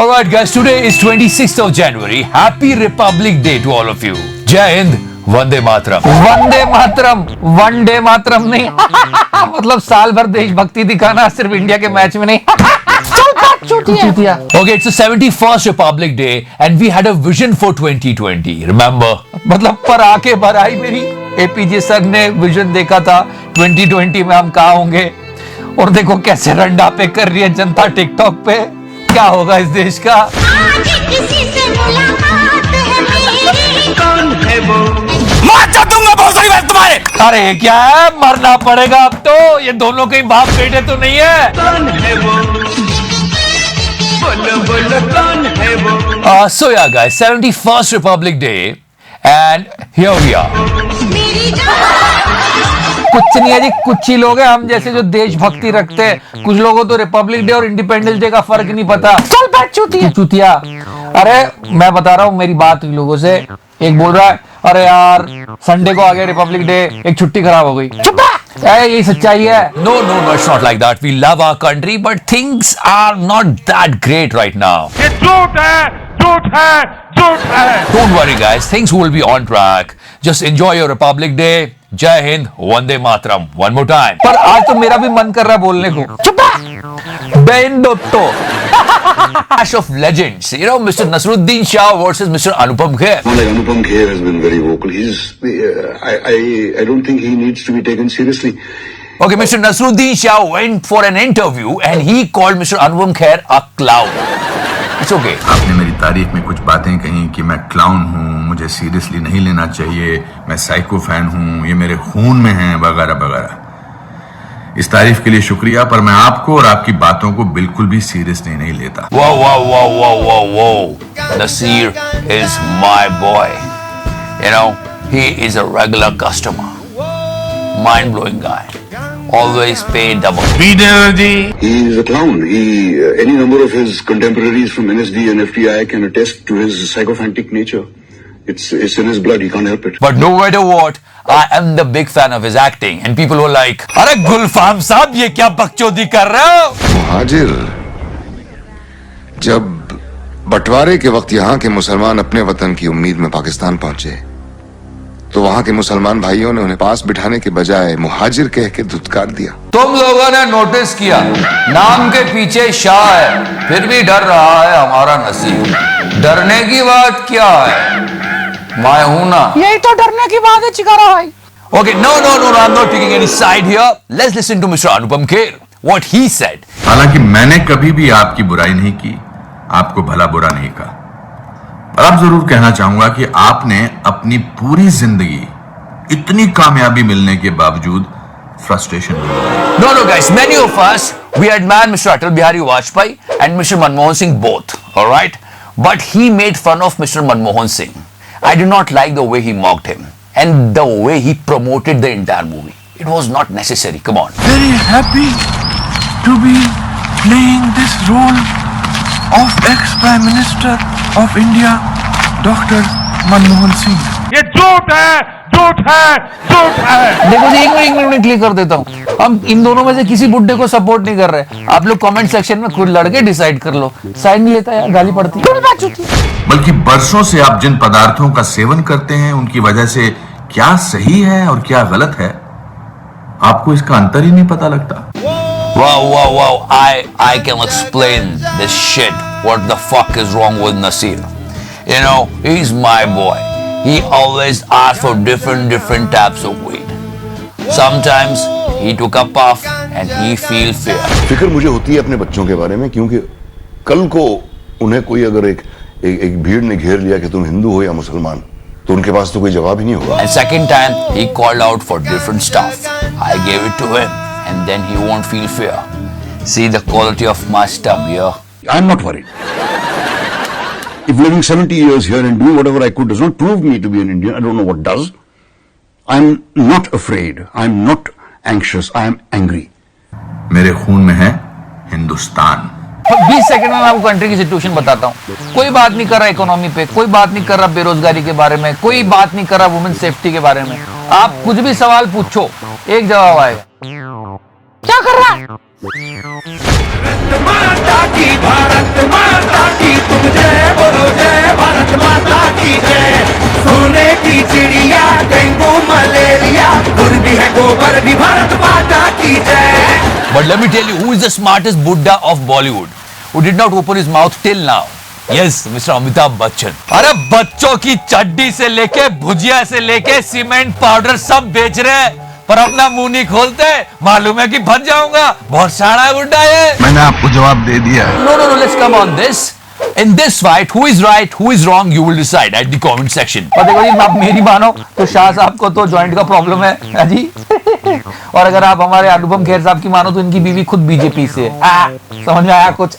Alright guys, today is 26th of January. Happy Republic Day to all of you. जय Hind, Vande Mataram. Vande Mataram, one day मातरम नहीं मतलब साल भर देशभक्ति दिखाना सिर्फ इंडिया के मैच में नहीं। Okay, it's the 71st Republic Day and we had a vision for 2020. Remember? मतलब पर आके भर आई मेरी। एपीजे सर ने विजन देखा था 2020 में हम कहाँ होंगे, और देखो कैसे रंडा पे कर रही है जनता टिकटॉक पे। क्या होगा इस देश का? मार दूंगा बहुत सारी बात तुम्हारे। अरे क्या है, मरना पड़ेगा अब तो। ये दोनों कहीं बाप बेटे तो नहीं है? कौन है वो? बोलो बोलो कौन है वो? So yeah guys, 71st Republic Day and here we are. कुछ नहीं है जी, कुछ ही लोग हैं हम जैसे जो देशभक्ति रखते हैं। कुछ लोगों तो रिपब्लिक डे और इंडिपेंडेंस डे का फर्क नहीं पता। चल बैठ चूतिया। अरे मैं बता रहा हूँ, मेरी बात हुई लोगों से। एक बोल रहा है अरे यार संडे को आ गया रिपब्लिक डे, एक छुट्टी खराब हो गई। चुप यही सच्चाई है। No, it's not like that. We love our country, but things are not that great right now. ये झूठ है, झूठ है, झूठ है। Don't worry guys, things will be on track. Just enjoy your Republic Day. जय Hind, Vande Mataram. One more time. पर आज तो मेरा भी मन कर रहा है बोलने को। चुप Ben दोत्तो। Clash of legends. You know, Mr. Nasruddin Shah versus Mr. Anupam Kher. Like Anupam Kher has been very vocal. I don't think he needs to be taken seriously. Okay, Mr. Nasruddin Shah went for an interview and he called Mr. Anupam Kher a clown. It's okay. आपने मेरी तारीफ में कुछ बातें कही कि मैं clown हूँ, मुझे सीरियसली नहीं लेना चाहिए, मैं साइको फैन हूँ, ये मेरे खून में है, वगैरह वगैरह। इस तारीफ के लिए शुक्रिया, पर मैं आपको और आपकी बातों को बिल्कुल भी सीरियसली नहीं लेता। Whoa. Nasir is my boy. You know, he is a regular customer. Mind-blowing guy. Always pay double. He is a clown. Any number of his contemporaries from NSD and FTI can attest to his sycophantic nature. It's in his blood. He can't help it. But no matter what, I am the big fan of his acting. And people were like, अरे गुलफाम साहब ये क्या बकचोदी कर रहे हो? मुहाजिर जब बंटवारे के वक्त यहाँ के मुसलमान अपने वतन की उम्मीद में पाकिस्तान पहुंचे, तो वहाँ के मुसलमान भाइयों ने उन्हें पास बिठाने के बजाय मुहाजिर कह के धुतकार दिया। तुम लोगों ने नोटिस किया, नाम के पीछे शाह है, फिर भी डर रहा है हमारा नसीब। डरने की बात क्या है? मैं हूं ना। यही तो डरने की बात है चिकारा भाई। Okay, no, I'm not taking any side here. Let's listen to Mr. Anupam Kher, what he said. हालांकि मैंने कभी भी आपकी बुराई नहीं की, आपको भला बुरा नहीं कहा, पर अब जरूर कहना चाहूंगा कि आपने अपनी पूरी जिंदगी इतनी कामयाबी मिलने के बावजूद फ्रस्ट्रेशन में। No, guys, many of us, we admire Mr. Atal Bihari Vajpayee and Mr. Manmohan Singh both, alright? But he made fun of Mr. Manmohan Singh. I did not like the way he mocked him and the way he promoted the entire movie. It was not necessary. Come on. Very happy to be playing this role of ex-Prime Minister of India, Dr. Manmohan Singh. ये झूठ है, झूठ है, झूठ है। देखो जी, एक minute में क्लिक कर देता हूँ। हम इन दोनों में से किसी बुड्ढे को सपोर्ट नहीं कर रहे। आप लोग कमेंट सेक्शन में खुद लड़के डिसाइड कर लो। साइड नहीं लेता यार, गाली पड़ती है। बल्कि बरसों से आप जिन पदार्थों का सेवन करते हैं, उनकी वजह से क्या सही है और क्या गलत है, आपको इसका अंतर ही नहीं पता लगता। Wow. I can explain this shit. What the fuck is wrong with Nasir? You know, he's my boy. He always asks for different types of weed. Sometimes he took a puff and he feel fear. फिक्र मुझे होती है अपने बच्चों के बारे में, क्योंकि कल को उन्हें कोई अगर एक भीड़ ने घेर लिया कि तुम हिंदू हो या मुसलमान, तो उनके पास तो कोई जवाब ही नहीं होगा। And second time he called out for different stuff. I gave it to him and then he won't feel fear. See the quality of my stub here. I'm not worried. If living 70 years here and doing whatever I could does not prove me to be an Indian, I don't know what does. I'm not afraid. I'm not anxious. I am angry. मेरे खून में है Hindustan. 20 second में मैं आपको country की situation बताता हूँ। कोई बात नहीं कर रहा इकोनॉमी पे, कोई बात नहीं कर रहा बेरोजगारी के बारे में, कोई बात नहीं कर रहा वुमेन सेफ्टी के बारे में। आप कुछ भी सवाल पूछो, एक जवाब आएगा। क्या कर रहा है? माता की, भारत माता की, तुम जय बोलो जय, भारत माता की जय। सोने की चिड़िया, डेंगू मलेरिया, दूर भी है गोबर भी, भारत माता की जय। But let me tell you, who is the smartest Buddha of Bollywood who did not open his mouth till now? Yes, Mr. Amitabh Bachchan. अरे बच्चों की चड्डी से लेके भुजिया से लेके सीमेंट पाउडर सब बेच रहे हैं, पर अपना मुंह नहीं खोलते। मालूम है कि फंस जाऊंगा, बहुत सारा है बुड्ढा ये। मैंने आपको जवाब दे दिया है। No, let's come on this. In this fight, who is right, who is wrong, you will decide at the comment section. और देखो जी, आप मेरी मानो तो शाह साहब को तो जॉइंट का प्रॉब्लम है जी। और अगर आप हमारे अनुपम खेर साहब की मानो तो इनकी बीवी खुद बीजेपी से है। समझ में आया कुछ?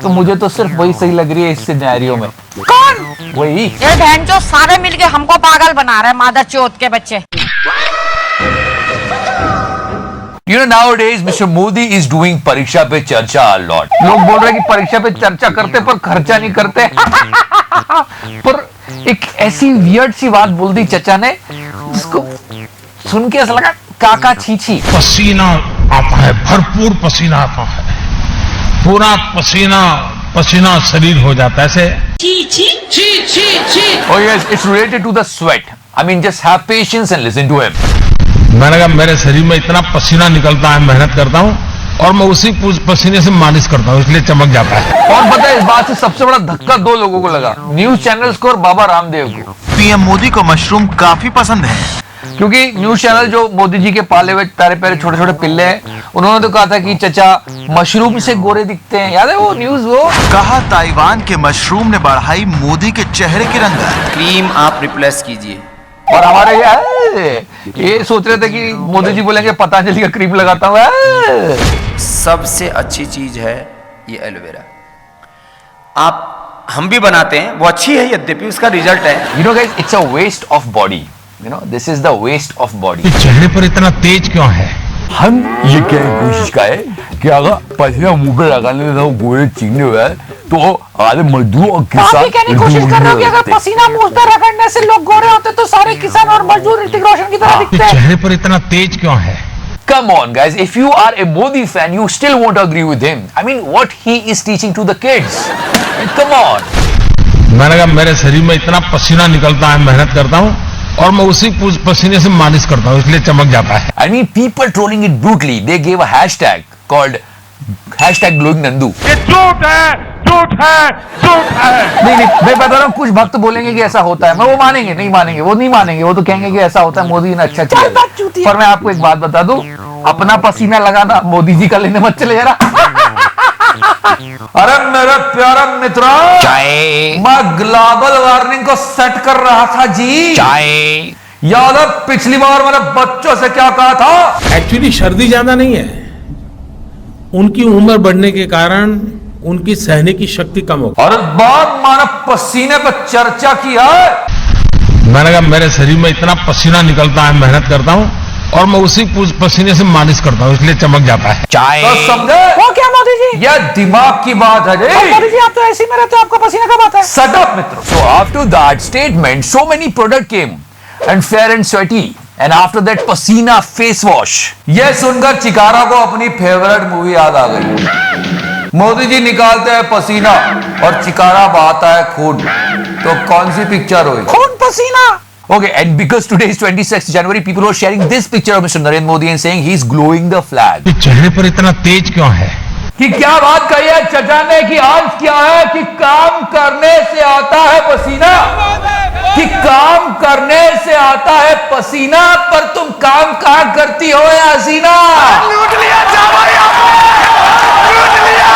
तो मुझे तो सिर्फ वही सही लग रही है इस सिनेरियो में। कौन? वही ये बहन जो सारे मिलके हमको पागल बना रहे हैं, मादर चौथ के बच्चे। You know, nowadays Mr. Modi is doing परीक्षा पे चर्चा a lot. लोग बोल रहे हैं कि परीक्षा पे चर्चा करते पर खर्चा नहीं करते। पर एक ऐसी वियर्ड सी बात बोल दी चचा ने जिसको सुन के ऐसा लगा काका छीछी। पसीना आता है, भरपूर पसीना आता है, पूरा पसीना पसीना शरीर हो जाता है ऐसे। Oh yes, it's related to the sweat. I mean, just have patience and listen to him. मैंने कहा मेरे शरीर में इतना पसीना निकलता है, मेहनत करता हूँ और मैं उसी पसीने से मालिश करता हूँ, इसलिए चमक जाता है। और पता है इस बात से सबसे बड़ा धक्का दो लोगों को लगा, न्यूज चैनल्स को और बाबा रामदेव को। पीएम मोदी को मशरूम काफी पसंद है, क्योंकि न्यूज चैनल जो मोदी जी के पाले हुए प्यारे प्यारे छोटे छोटे पिल्ले हैं, उन्होंने तो कहा था कि चचा मशरूम से गोरे दिखते हैं। याद है वो न्यूज? वो कहा ताइवान के मशरूम ने बढ़ाई मोदी के चेहरे की रंगत। क्रीम आप रिप्लेस कीजिए। और हमारे ये सोच रहे थे कि मोदी जी बोलेंगे पतंजलि का क्रीम लगाता हूँ। सबसे अच्छी चीज है ये एलोवेरा। हम भी बनाते हैं, वो अच्छी है, यद्यपि उसका रिजल्ट है। You know guys, it's a waste of body. You know, this is the waste of body. चेहरे पर इतना तेज क्यों है? हम ये कहने की कोशिश का है कि अगर पसीना मुंह पे लगाने में वो गोरे चिकने हुए हैं तो आधे मजदूर और किसान। आप ये कहने की कोशिश कर रहे हो कि अगर पसीना मुंह पे रगड़ने से लोग गोरे होते तो सारे किसान और मजदूर ऋतिक रोशन की तरह दिखते हैं। चेहरे पर इतना तेज क्यों है? Come on guys, if you are a Modi fan, you still won't agree with him. I mean, what he is teaching to the kids. Come on. मैंने कहा मेरे शरीर में इतना पसीना निकलता है, मेहनत करता हूँ और मैं उसी पसीने से मालिश करता हूँ, इसलिए चमक जाता है। I mean, people trolling it brutally. They gave a hashtag called #GlowingNandu. ये झूठ है, झूठ है, झूठ है। नहीं मैं बता रहा हूँ, कुछ भक्त बोलेंगे कि ऐसा होता है, मैं वो मानेंगे नहीं मानेंगे, वो नहीं मानेंगे, वो तो कहेंगे कि ऐसा होता है, मोदी ने अच्छा किया। पर मैं आपको एक बात बता दूं, अपना पसीना लगाना मोदी जी का लेने मत चले जरा। अरे मेरे प्यारे मित्रों, मैं ग्लोबल वार्मिंग को सेट कर रहा था जी। याद है पिछली बार मैंने बच्चों से क्या कहा था? एक्चुअली सर्दी ज्यादा नहीं है, उनकी उम्र बढ़ने के कारण उनकी सहने की शक्ति कम हो। और बात माना पसीने पर चर्चा किया है। मैंने कहा मेरे शरीर में इतना पसीना निकलता है, मेहनत करता हूँ और मैं उसी पसीने से मालिश करता हूँ, इसलिए चमक जाता है। तो समझे? वो क्या मोदी जी? यह दिमाग की बात है जी। मोदी जी आप तो ऐसे में रहते हो, आपका पसीना कब आता है? Shut up, मित्रों। So after that statement, so many product came and Fair and Sweaty, and after that Pasina face wash. यह सुनकर चिकारा को अपनी फेवरेट मूवी याद आ गई। मोदी जी निकालते हैं पसीना और चिकारा बहाता है खून, तो कौन सी पिक्चर हुई? खून पसीना। Okay, and because today is 26th January, people were sharing this picture of Mr. Narendra Modi and saying he's glowing the flag. ये चेहरे पर इतना तेज क्यों है? कि क्या बात कही है चचा ने कि आज क्या है कि काम करने से आता है पसीना, कि काम करने से आता है पसीना, पर तुम काम कहाँ करती हो या हसीना? लूट लिया लूट लिया।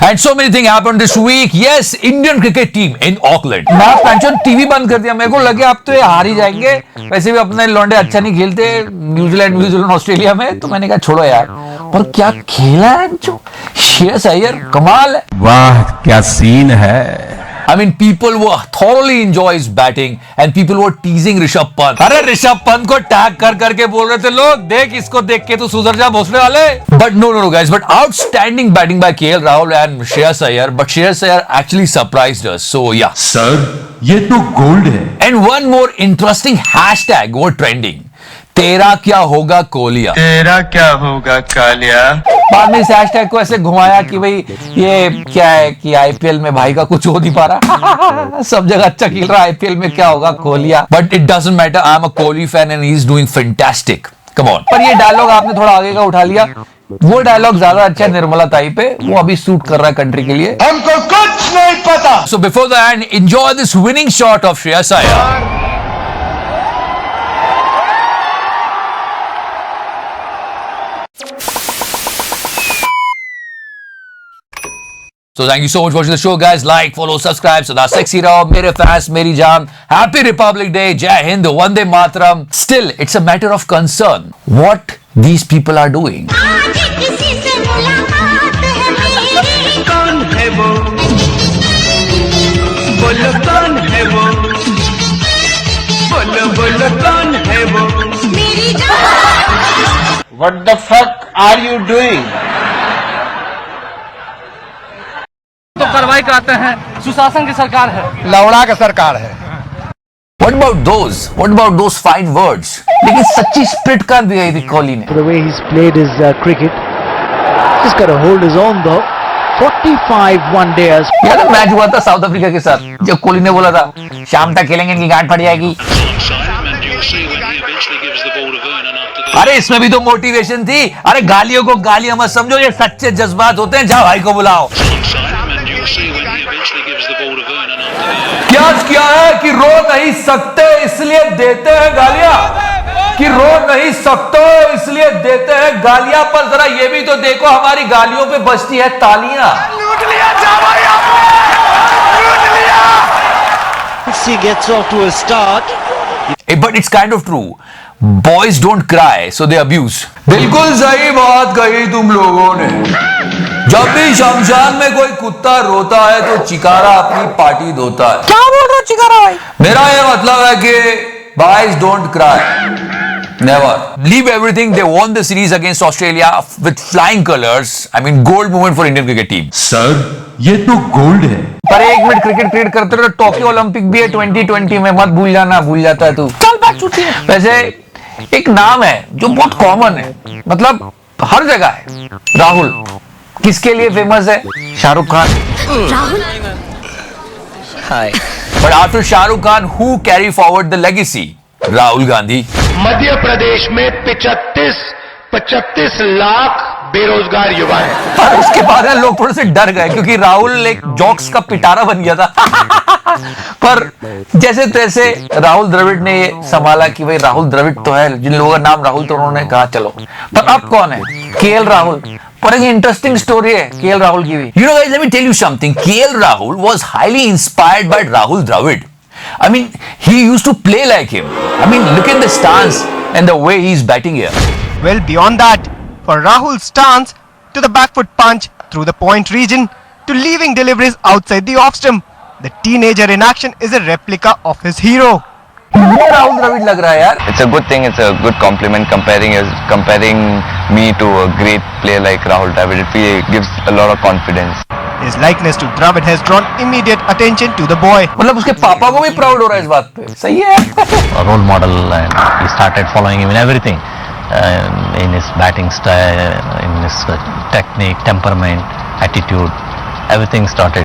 And so many things happened this week. Yes, Indian cricket team in Auckland. मैं पेंशन टीवी बंद कर दिया, मेरे को लगे अब तो ये हार ही जाएंगे, वैसे भी अपने लौंडे अच्छा नहीं खेलते न्यूजीलैंड ऑस्ट्रेलिया में, तो मैंने कहा छोड़ो यार। पर क्या खेला है जो श्रेयस अय्यर, कमाल है। वाह क्या सीन है। I mean, people were thoroughly enjoy his batting and people were teasing Rishabh Pant. अरे ऋषभ पंत को टैग कर करके बोल रहे थे लोग, देख इसको देख के तो सुधर जा भोसले वाले। But no guys, but outstanding batting by KL Rahul and Shreyas Iyer, but Shreyas Iyer actually surprised us. So yeah. Sir ये तो गोल्ड है। And one more interesting hashtag were trending. तेरा क्या होगा कोलिया, तेरा क्या होगा कालिया। बाद में इस हैशटैग को ऐसे घुमाया कि भाई ये क्या है कि आईपीएल में भाई का कुछ हो नहीं पा रहा सब जगह अच्छा खेल रहा है, आईपीएल में क्या होगा कोहलिया। But it doesn't matter, I am a Kohli fan and he is doing fantastic, come on. पर ये डायलॉग आपने थोड़ा आगे का उठा लिया, वो डायलॉग ज्यादा अच्छा है निर्मला ताई पे, वो अभी सूट कर रहा है कंट्री के लिए। हमको कुछ नहीं पता। So before the end, enjoy this winning shot of Shreyas Iyer. So thank you so much for watching the show, guys. Like, follow, subscribe. So that's sexy Rao, mere fans, meri jaan. Happy Republic Day. Jai Hind, Vande Mataram. Still, it's a matter of concern what these people are doing. कौन है वो, बोलो कौन है वो, बोलो बोलो कौन है वो। What the fuck are you doing? तो कार्रवाई कराते हैं, सुशासन की सरकार है, लौड़ा का सरकार है। What about those? What about those fine words? लेकिन सच्ची स्प्रिट कहाँ दिखाई थी कोहली ने। The way he's played his cricket, he's got to hold his own though. 45 one-dayers. याद है मैच हुआ था साउथ अफ्रीका के साथ, जब कोहली ने बोला था शाम तक खेलेंगे इनकी गांठ फट जाएगी। अरे इसमें भी तो मोटिवेशन थी। अरे गालियों को गालियां मत समझो, ये सच्चे जज्बात होते हैं। जाओ भाई को बुलाओ। क्या है कि रो नहीं सकते इसलिए देते हैं गालियां, कि रो नहीं सकते इसलिए देते हैं गालियां, पर जरा ये भी तो देखो हमारी गालियों पे बजती है तालियां। लूट लिया जावाई आपने, लूट लिया। He gets off to a start. But it's kind of true. Boys don't cry, so they abuse. बिल्कुल सही बात कही तुम लोगों ने। जब भी शमशान में कोई कुत्ता रोता है तो चिकारा अपनी पार्टी धोता है। क्या बोल रहे हो चिकारा भाई? मेरा ये मतलब है कि boys don't cry. Never. Leave everything. They won the series against Australia with flying colors. I mean, gold moment for Indian cricket team. Sir ये तो गोल्ड है। पर एक मिनट क्रिकेट करते रहो, टोक्यो ओलंपिक भी है 2020 में, मत भूल जाना, भूल जाता है तू। चल बैठ छुट्टी। वैसे एक नाम है जो बहुत कॉमन है, मतलब हर जगह है, राहुल। किसके लिए फेमस है? Shahrukh Khan. Rahul But after Shah Rukh Khan, who carry forward the legacy? Rahul Gandhi. Madhya Pradesh में 35 लाख बेरोजगार युवा हैं। और उसके बाद लोग थोड़े से डर गए क्योंकि राहुल एक जोक्स का पिटारा बन गया था। पर जैसे तैसे राहुल द्रविड़ ने ये संभाला कि भाई राहुल द्रविड़ तो है, जिन लोगों का नाम राहुल, तो उन्होंने कहा चलो। पर अब कौन है? केएल राहुल। पर एक इंटरेस्टिंग स्टोरी है केएल राहुल की भी। You know guys, let me tell you something. KL Rahul was highly inspired by Rahul Dravid. I mean, he used to play like him. I mean, look at the stance and the way he's batting here. Well, beyond that, for Rahul's stance to the back foot punch through the point region to leaving deliveries outside the off stump, the teenager in action is a replica of his hero. ये राहुल द्रविड़ लग रहा है यार। It's a good thing. It's a good compliment comparing me to a great player like Rahul Dravid. It gives a lot of confidence. His likeness to Dravid has drawn immediate attention to the boy. मतलब उसके पापा को भी proud हो रहा है इस बात पे। सही है। A role model, and he started following him in everything, in his batting style, in his technique, temperament, attitude. Everything started